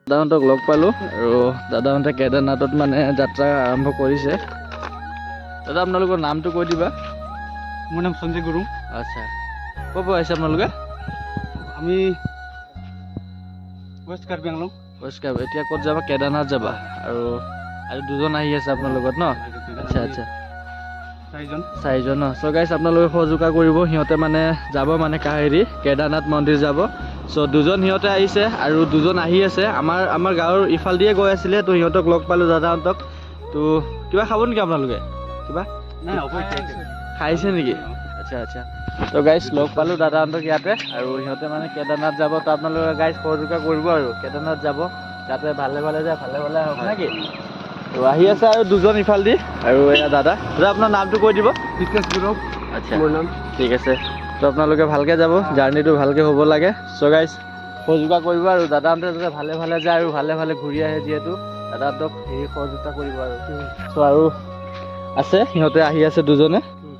দাদাহঁতক লগ পালোঁ আৰু দাদাহঁতে কেদাৰনাথত মানে যাত্ৰা আৰম্ভ কৰিছে। দাদা আপোনালোকৰ নামটো কৈ দিবা। মোৰ নাম সঞ্জয় গুৰু। আচ্ছা, ক'ৰ পৰা আহিছে আপোনালোকে? আমি ৱেষ্ট কাৰ্বি আংলং। এতিয়া ক'ত যাবা? কেদাৰনাথ যাবা। আৰু দুজন আহি আছে আপোনাৰ লগত ন? আচ্ছা আচ্ছা, চাৰিজন ন? চ' গাইছ আপোনালোকে সহযোগা কৰিব, সিহঁতে মানে যাব মানে কাহেৰি কেদাৰনাথ মন্দিৰ যাব। চ' দুজন সিহঁতে আহিছে আৰু দুজন আহি আছে। আমাৰ গাঁৱৰ ইফাল দিয়ে গৈ আছিলে, তো সিহঁতক লগ পালোঁ দাদাহঁতক। তো কিবা খাব নেকি আপোনালোকে? কিবা খাইছে নেকি? আচ্ছা আচ্ছা, তো গাইছ লগ পালোঁ দাদাহঁতক ইয়াতে আৰু সিহঁতে মানে কেদাৰনাথ যাব। তো আপোনালোকে গাইছ সহযোগা কৰিব আৰু কেদাৰনাথ যাব যাতে ভালে ভালে যায়, ভালে ভালে আহক নেকি? তো আহি আছে আৰু দুজন ইফাল দি আৰু এয়া দাদা আপোনাৰ নামটো কৈ দিব। আচ্ছা, মোৰ নাম। ঠিক আছে। তো আপোনালোকে ভালকৈ যাব, জাৰ্ণিটো ভালকৈ হ'ব লাগে। চ' গাইছ সহযোগা কৰিব আৰু দাদাহঁতে যাতে ভালে ভালে যায় আৰু ভালে ভালে ঘূৰি আহে, যিহেতু দাদাহঁতক সহযোগিতা কৰিব আৰু চ' আৰু আছে সিহঁতে আহি আছে দুজনে।